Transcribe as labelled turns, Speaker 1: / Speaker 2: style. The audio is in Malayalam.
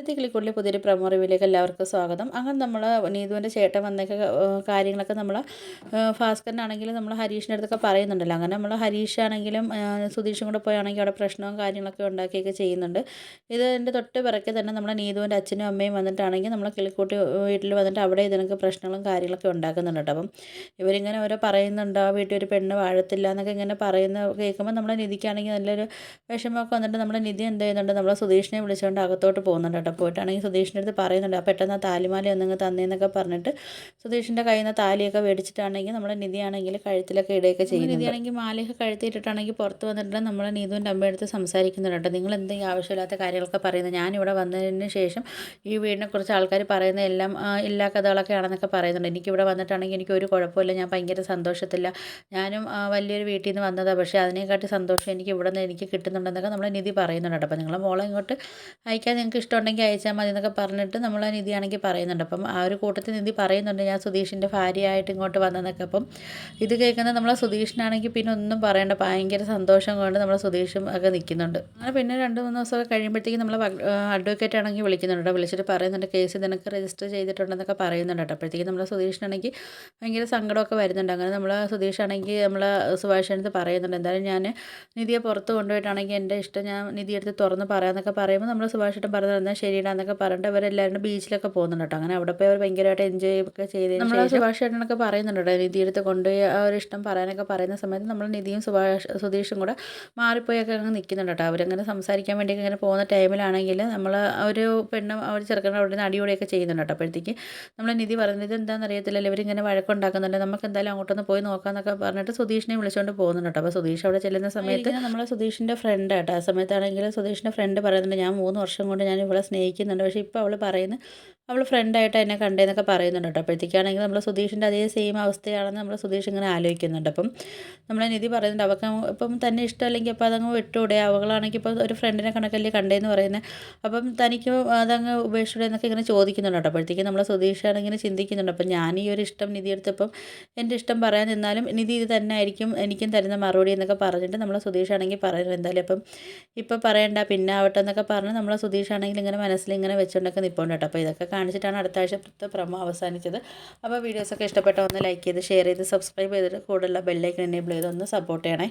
Speaker 1: കിളിക്കൂടിലെ പുതിയൊരു പ്രൊമോ റിവ്യൂയിലേക്ക് എല്ലാവർക്കും സ്വാഗതം. അങ്ങനെ നമ്മൾ നീതുവിൻ്റെ ചേട്ടൻ വന്നൊക്കെ കാര്യങ്ങളൊക്കെ നമ്മൾ ഭാസ്കരനാണെങ്കിലും നമ്മൾ ഹരീഷിൻ്റെ അടുത്തൊക്കെ പറയുന്നുണ്ടല്ലോ. അങ്ങനെ നമ്മൾ ഹരീഷാണെങ്കിലും സുധീഷും കൂടെ പോയാണെങ്കിൽ അവിടെ പ്രശ്നവും കാര്യങ്ങളൊക്കെ ഉണ്ടാക്കിയൊക്കെ ചെയ്യുന്നുണ്ട്. ഇതിൻ്റെ തൊട്ട് പിറക്കെ തന്നെ നമ്മളെ നീതുവിൻ്റെ അച്ഛനും അമ്മയും വന്നിട്ടാണെങ്കിൽ നമ്മളെ കിളിക്കൂട്ടി വീട്ടിൽ വന്നിട്ട് അവിടെ ഇതിനൊക്കെ പ്രശ്നങ്ങളും കാര്യങ്ങളൊക്കെ ഉണ്ടാക്കുന്നുണ്ട് കേട്ടോ. അപ്പം ഇവരിങ്ങനെ ഓരോ പറയുന്നുണ്ട്, ആ വീട്ടിൽ ഒരു പെണ്ണ് വാഴത്തില്ല എന്നൊക്കെ ഇങ്ങനെ പറയുന്ന കേൾക്കുമ്പോൾ നമ്മളെ നിധിക്കാണെങ്കിൽ നല്ലൊരു വിഷമമൊക്കെ വന്നിട്ട് നമ്മുടെ നിധി എന്ത് ചെയ്യുന്നുണ്ട്, നമ്മളെ സുധീഷിനെ വിളിച്ചുകൊണ്ട് അകത്തോട്ട് പോകുന്നുണ്ട് കേട്ടോ. പോയിട്ടാണെങ്കിൽ സുധീഷിൻ്റെ അടുത്ത് പറയുന്നുണ്ട്, ആ പെട്ടെന്ന് ആ താലിമാല ഒന്നിങ്ങ് തന്നേന്നൊക്കെ പറഞ്ഞിട്ട് സുധീഷിൻ്റെ കയ്യിൽ നിന്ന് താലിയൊക്കെ മേടിച്ചിട്ടാണെങ്കിൽ നമ്മുടെ നിധിയാണെങ്കിൽ കഴുത്തിലൊക്കെ ഇടുകയൊക്കെ ചെയ്യുന്നുണ്ട്. നിധിയാണെങ്കിൽ മാലയൊക്കെ കഴുത്തിയിട്ടിട്ടാണെങ്കിൽ പുറത്ത് വന്നിട്ട് നമ്മളെ നീതുവിൻ്റെ അമ്മയടുത്ത് സംസാരിക്കുന്നുണ്ട് കേട്ടോ. നിങ്ങൾ എന്തെങ്കിലും ആവശ്യമില്ലാത്ത കാര്യങ്ങളൊക്കെ പറയുന്നത്, ഞാനിവിടെ വന്നതിന് ശേഷം ഈ വീടിനെക്കുറിച്ച് ആൾക്കാർ പറയുന്ന എല്ലാം ഇല്ലാ കഥകളൊക്കെ ആണെന്നൊക്കെ പറയുന്നുണ്ട്. എനിക്കിവിടെ വന്നിട്ടാണെങ്കിൽ എനിക്ക് ഒരു കുഴപ്പമില്ല, ഞാൻ ഭയങ്കര സന്തോഷത്തില്ല, ഞാനും വലിയൊരു വീട്ടിൽ നിന്ന് വന്നതാണ്, പക്ഷേ അതിനെക്കാട്ടി സന്തോഷം എനിക്ക് ഇവിടെ നിന്ന് എനിക്ക് കിട്ടുന്നുണ്ടെന്നൊക്കെ നമ്മളെ നിധി പറയുന്നുണ്ട് കേട്ടോ. അപ്പോൾ നിങ്ങളെ മോളെ ഇങ്ങോട്ട് അയക്കാൻ നിങ്ങൾക്ക് ഇഷ്ടമുണ്ടെങ്കിൽ അയച്ചാൽ മതി എന്നൊക്കെ പറഞ്ഞിട്ട് നമ്മളെ നിധിയാണെങ്കിൽ പറയുന്നുണ്ട്. അപ്പം ആ ഒരു കൂട്ടത്തിൽ നിധി പറയുന്നുണ്ട്, ഞാൻ സുധീഷിൻ്റെ ഭാര്യയായിട്ട് ഇങ്ങോട്ട് വന്നതെന്നൊക്കെ. അപ്പം ഇത് കേൾക്കുന്ന നമ്മളെ സുധീഷിനാണെങ്കിൽ പിന്നെ ഒന്നും പറയണ്ട, ഭയങ്കര സന്തോഷം കൊണ്ട് നമ്മളെ സുധീഷും ഒക്കെ നിൽക്കുന്നുണ്ട്. അങ്ങനെ പിന്നെ 2-3 ദിവസമൊക്കെ കഴിയുമ്പോഴത്തേക്കും നമ്മളെ അഡ്വക്കേറ്റ് ആണെങ്കിൽ വിളിക്കുന്നുണ്ട്. വിളിച്ചിട്ട് പറയുന്നുണ്ട്, കേസ് നിനക്ക് രജിസ്റ്റർ ചെയ്തിട്ടുണ്ടെന്നൊക്കെ പറയുന്നുണ്ട് കേട്ടോ. അപ്പോഴത്തേക്കും നമ്മളെ സുധീഷിനാണെങ്കിൽ ഭയങ്കര സങ്കടമൊക്കെ വരുന്നുണ്ട്. അങ്ങനെ നമ്മളെ സുധീഷാണെങ്കിൽ നമ്മളെ സുഭാഷിനടുത്ത് പറയുന്നുണ്ട്, എന്തായാലും ഞാൻ നിധിയെ പുറത്ത് കൊണ്ടുപോയിട്ടാണെങ്കിൽ എൻ്റെ ഇഷ്ടം ഞാൻ നിധിയെടുത്ത് തുറന്ന് പറയാമെന്നൊക്കെ പറയുമ്പോൾ നമ്മൾ സുഭാഷിട്ട് പറഞ്ഞത് എന്നാൽ ശരിയിടാന്നൊക്കെ പറഞ്ഞിട്ട് അവരെല്ലാവരും ബീച്ചിലൊക്കെ പോകുന്നുണ്ട് കേട്ടോ. അങ്ങനെ അവിടെ പോയി അവർ ഭയങ്കരമായിട്ട് എൻജോയ് ഒക്കെ ചെയ്തതിന് നമ്മൾ സുഭാഷേട്ടനൊക്കെ പറയുന്നുണ്ട് കേട്ടോ. നിധിയെടുത്ത് കൊണ്ടുപോയി ആ ഒരു ഇഷ്ടം പറയാനൊക്കെ പറയുന്ന സമയത്ത് നമ്മൾ നിധിയും സുധീഷും കൂടെ മാറിപ്പോയൊക്കെ അങ്ങ് നിൽക്കുന്നുണ്ട് കേട്ടോ. അവരങ്ങനെ സംസാരിക്കാൻ വേണ്ടിയൊക്കെ ഇങ്ങനെ പോകുന്ന ടൈമിലാണെങ്കിൽ നമ്മൾ ഒരു പെണ്ണും ഒരു ചെറുക്കനും അവിടെ നിന്ന് അടിയോടെയൊക്കെ ചെയ്യുന്നുണ്ട് കേട്ടോ. അപ്പോഴത്തേക്ക് നമ്മൾ നിധി പറയുന്നത്, ഇത് എന്താണെന്ന് അറിയത്തില്ലല്ലോ, ഇവരിങ്ങനെ വഴക്കുണ്ടാക്കുന്നുണ്ട്, നമുക്ക് എന്തായാലും അങ്ങോട്ടൊന്ന് പോയി നോക്കാമെന്നൊക്കെ പറഞ്ഞിട്ട് സുധീഷിനെ വിളിച്ചുകൊണ്ട് പോകുന്നുണ്ട് കേട്ടോ. അപ്പോൾ സുധീഷ് അവിടെ ചെല്ലുന്ന സമയത്ത് നമ്മളെ സുധീഷിൻ്റെ ഫ്രണ്ട് കേട്ടോ. ആ സമയത്താണെങ്കിൽ സുധീഷിൻ്റെ ഫ്രണ്ട് പറയുന്നുണ്ട്, ഞാൻ 3 വർഷം കൊണ്ട് ഞാൻ ഇവളെ സ്നേഹിക്കുന്നുണ്ട്, പക്ഷേ ഇപ്പോൾ അവൾ പറയുന്നത് അവൾ ഫ്രണ്ടായിട്ട് എന്നെ കണ്ടേന്നൊക്കെ പറയുന്നുണ്ട് കേട്ടോ. അപ്പോഴത്തേക്കാണെങ്കിൽ നമ്മൾ സുധീഷിൻ്റെ അതേ സെയിം അവസ്ഥയാണെന്ന് നമ്മൾ സുധീഷ് ഇങ്ങനെ ആലോചിക്കുന്നുണ്ട്. അപ്പം നമ്മളെ നിധി പറയുന്നുണ്ട്, അവൾക്ക് ഇപ്പം തന്നെ ഇഷ്ടമല്ലെങ്കിൽ അപ്പോൾ അതങ്ങ് വിട്ടൂടെ, അവളാണെങ്കിൽ ഇപ്പോൾ ഒരു ഫ്രണ്ടിനെ കണക്കല്ലേ കണ്ടേന്ന് പറയുന്നത്, അപ്പം തനിക്ക് അതങ്ങ് ഉപേക്ഷിച്ചൂടെ എന്നൊക്കെ ഇങ്ങനെ ചോദിക്കുന്നുണ്ട് കേട്ടോ. അപ്പോഴത്തേക്കും നമ്മളെ സുധീഷാണിങ്ങനെ ചിന്തിക്കുന്നുണ്ട്, അപ്പം ഞാൻ ഈ ഒരു ഇഷ്ടം നിധി എടുത്തപ്പം എൻ്റെ ഇഷ്ടം പറയാൻ നിന്നാലും നിധി ഇത് തന്നെ ആയിരിക്കും എനിക്കും തരുന്ന മറുപടി എന്നൊക്കെ പറഞ്ഞിട്ട് നമ്മളെ സുധീഷാണെങ്കിൽ പറയുന്നത്, എന്തായാലും അപ്പം ഇപ്പം പറയണ്ട പിന്നെ ആവട്ടെ എന്നൊക്കെ പറഞ്ഞ് നമ്മളെ സുധീഷാണെങ്കിൽ ഇങ്ങനെ മനസ്സിലിങ്ങനെ വെച്ചുകൊണ്ടൊക്കെ നിൽപ്പുണ്ട് കേട്ടോ. അപ്പോൾ ഇതൊക്കെ കാണിച്ചിട്ടാണ് അടുത്ത ആഴ്ചത്തെ പ്രൊമോ അവസാനിച്ചത്. അപ്പോൾ വീഡിയോസൊക്കെ ഇഷ്ടപ്പെട്ട ഒന്ന് ലൈക്ക് ചെയ്ത് ഷെയർ ചെയ്ത് സബ്സ്ക്രൈബ് ചെയ്തിട്ട് കൂടുതലുള്ള ബെല്ലൈക്കൺ എനേബിൾ ചെയ്ത് ഒന്ന് സപ്പോർട്ട് ചെയ്യണേ.